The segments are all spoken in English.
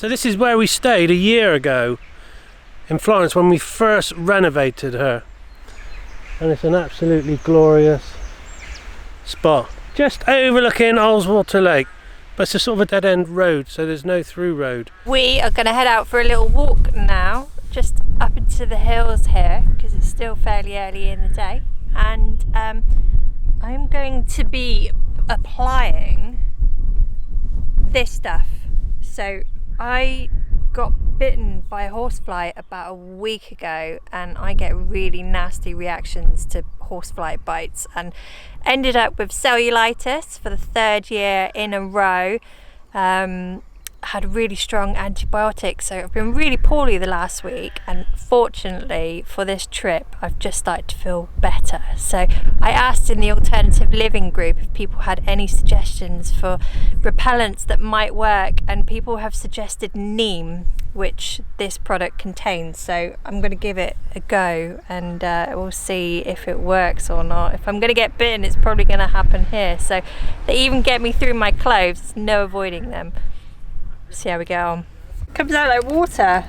So this is where we stayed a year ago in Florence when we first renovated her, and it's an absolutely glorious spot just overlooking Ullswater Lake, but it's a sort of a dead-end road, so there's no through road. We are going to head out for a little walk now, just up into the hills here, because it's still fairly early in the day, and I'm going to be applying this stuff. So I got bitten by a horsefly about a week ago, and I get really nasty reactions to horsefly bites, and ended up with cellulitis for the 3rd year in a row. Had really strong antibiotics, so I've been really poorly the last week, and fortunately for this trip I've just started to feel better. So I asked in the alternative living group if people had any suggestions for repellents that might work, and people have suggested neem, which this product contains. So I'm going to give it a go, and we'll see if it works or not. If I'm going to get bitten, it's probably going to happen here. So they even get me through my clothes, there's no avoiding them. See how we get on. Comes out like water.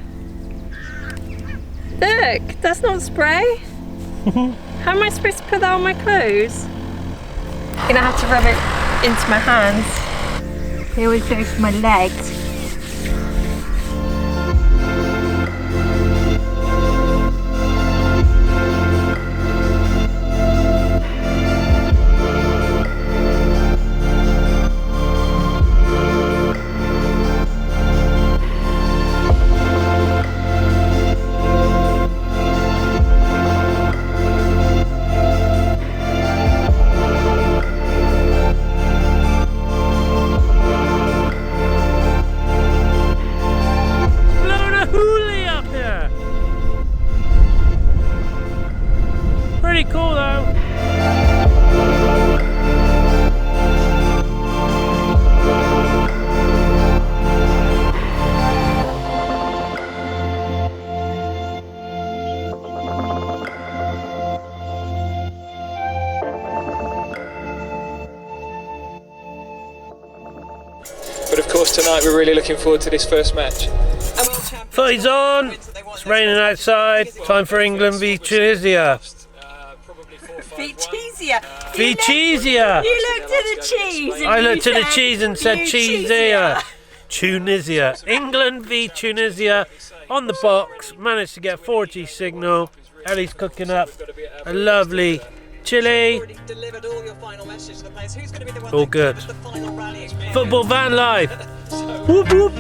Look, that's not spray. How am I supposed to put that on my clothes? I'm gonna have to rub it into my hands. They always go for my legs. But of course tonight we're really looking forward to this first match. Footy's on! It's raining outside. Time for England v Tunisia. Vitezia! Vitezia! You looked at the cheese! I looked at the cheese and said Cheesia. Tunisia. England v Tunisia on the box. Managed to get 4G signal. Ellie's cooking up a lovely chili. All good. Football van live. Whoop whoop.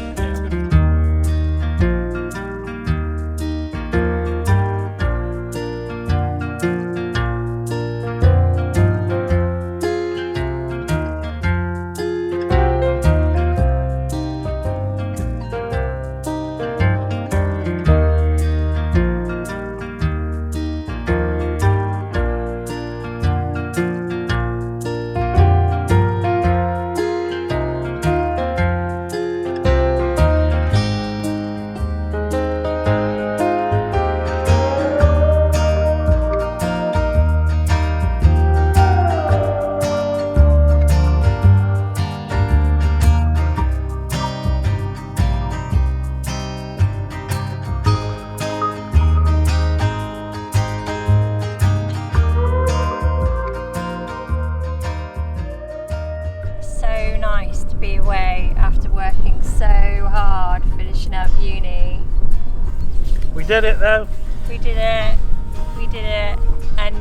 We did it though. We did it, and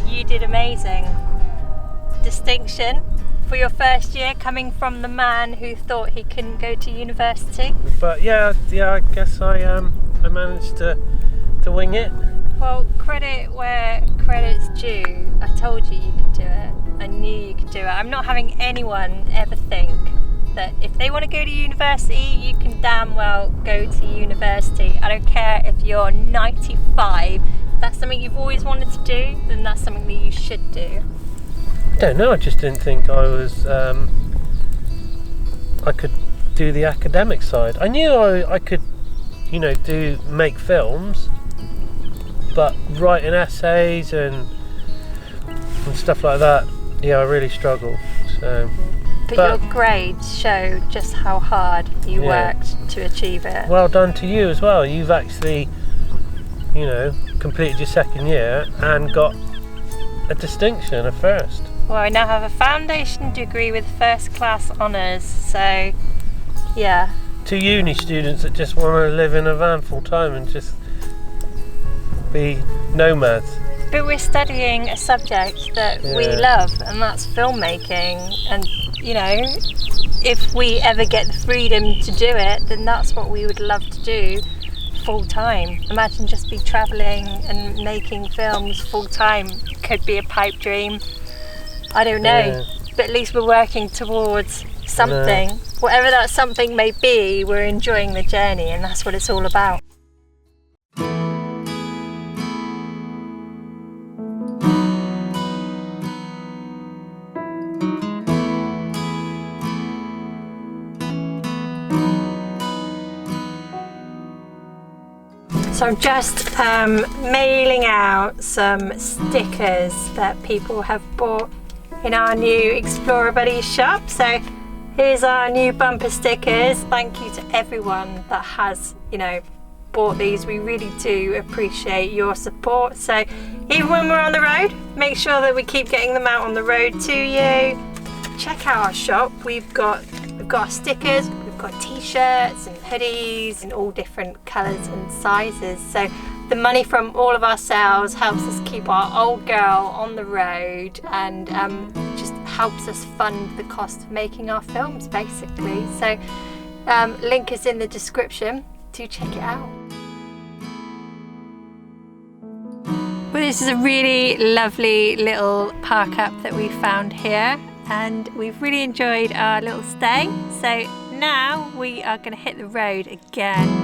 you did amazing. Distinction for your first year, coming from the man who thought he couldn't go to university. But yeah, I guess I managed to wing it. Well, credit where credit's due. I told you could do it. I knew you could do it. I'm not having anyone ever think that if they want to go to university, you can damn well go to university. I don't care if you're 95. If that's something you've always wanted to do, then that's something that you should do. I don't know, I just didn't think I was, I could do the academic side. I knew I could, make films, but writing essays and stuff like that, yeah, I really struggle. So But your grades show just how hard you worked to achieve it. Well done to you as well. You've actually, you know, completed your second year and got a distinction, a first. Well, I now have a foundation degree with first class honours, so yeah. To uni students that just want to live in a van full time and just be nomads. But we're studying a subject that we love, and that's filmmaking. And you know, if we ever get the freedom to do it, then that's what we would love to do full time. Imagine just be travelling and making films full time. Could be a pipe dream. I don't know, but at least we're working towards something. Whatever that something may be, we're enjoying the journey, and that's what it's all about. So I'm just mailing out some stickers that people have bought in our new Explorer Buddies shop. So here's our new bumper stickers. Thank you to everyone that has, you know, bought these. We really do appreciate your support. So even when we're on the road, make sure that we keep getting them out on the road to you. Check out our shop. We've got stickers, we've got t-shirts and hoodies in all different colours and sizes. So the money from all of our sales helps us keep our old girl on the road and just helps us fund the cost of making our films, basically. So link is in the description. Do check it out. Well, this is a really lovely little park up that we found here, and we've really enjoyed our little stay. So now we are going to hit the road again.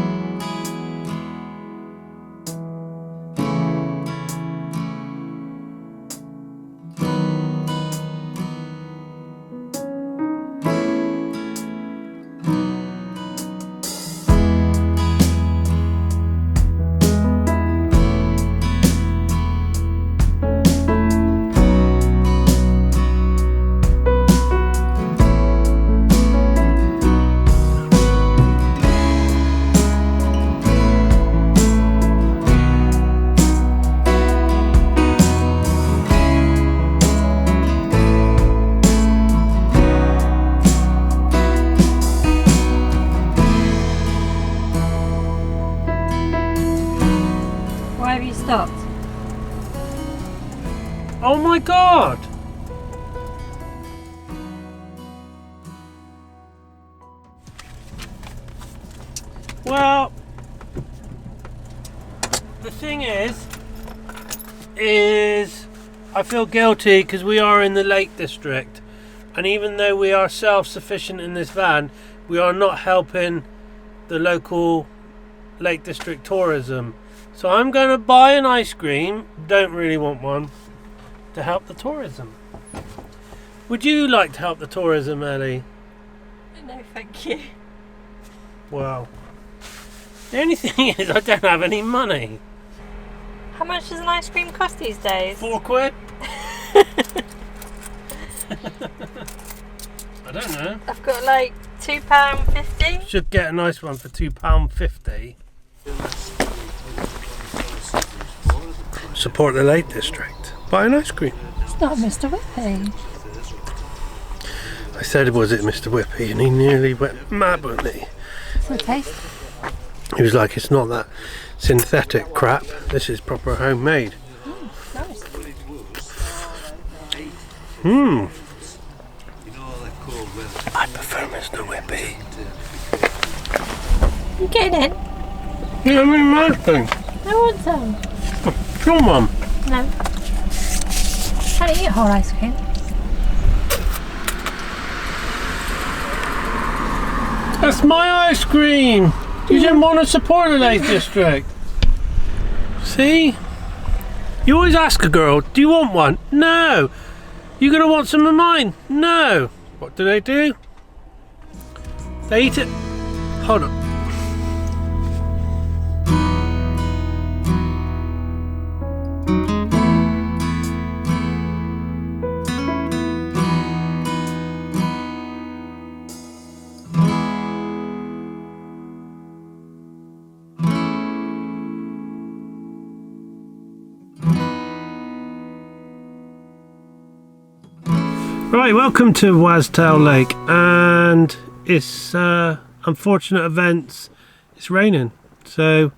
Why have you stopped? Oh my God! Well, the thing is I feel guilty because we are in the Lake District, and even though we are self-sufficient in this van, we are not helping the local Lake District tourism. So I'm going to buy an ice cream, don't really want one, to help the tourism. Would you like to help the tourism, Ellie? No, thank you. Well, the only thing is I don't have any money. How much does an ice cream cost these days? £4? I don't know. I've got like £2.50. Should get a nice one for £2.50. Support the Lake District. Buy an ice cream. It's not Mr. Whippy. I said, was it Mr. Whippy? And he nearly went mad with me. It's okay. He was like, it's not that synthetic crap. This is proper homemade. Nice. I prefer Mr. Whippy. You getting in? Yeah, I mean, nice thing. I want some. Come on. No. Can't eat a whole ice cream. That's my ice cream. You didn't want to support the Lake District. See? You always ask a girl, do you want one? No. You gonna want some of mine? No. What do? They eat it. Hold on. Right, welcome to Waztail Lake, and it's unfortunate events. It's raining, so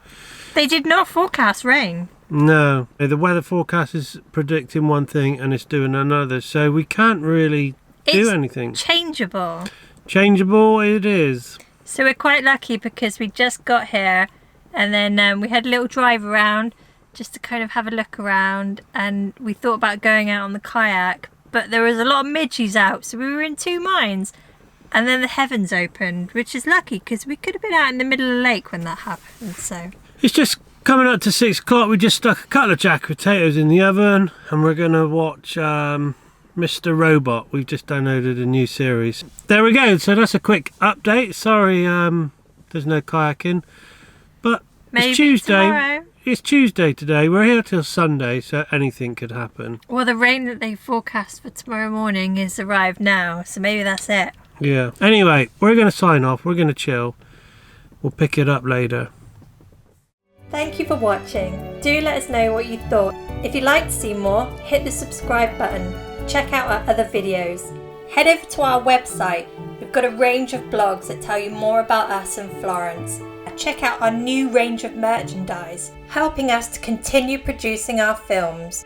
They did not forecast rain. no, the weather forecast is predicting one thing and it's doing another, so we can't really do anything. Changeable. Changeable it is. So we're quite lucky because we just got here, and then we had a little drive around just to kind of have a look around, and we thought about going out on the kayak, but there was a lot of midges out, so we were in two minds. And then the heavens opened, which is lucky because we could have been out in the middle of the lake when that happened. So It's just coming up to 6 o'clock. We just stuck a couple of jack potatoes in the oven, and we're going to watch Mr. Robot. We've just downloaded a new series. There we go. So that's a quick update. Sorry, there's no kayaking, but maybe it's Tuesday. tomorrow. It's Tuesday today. We're here till Sunday, so anything could happen. Well, the rain that they forecast for tomorrow morning has arrived now, so maybe that's it. Yeah. Anyway, we're going to sign off. We're going to chill. We'll pick it up later. Thank you for watching. Do let us know what you thought. If you'd like to see more, hit the subscribe button. Check out our other videos. Head over to our website. We've got a range of blogs that tell you more about us and Florence. Check out our new range of merchandise, helping us to continue producing our films.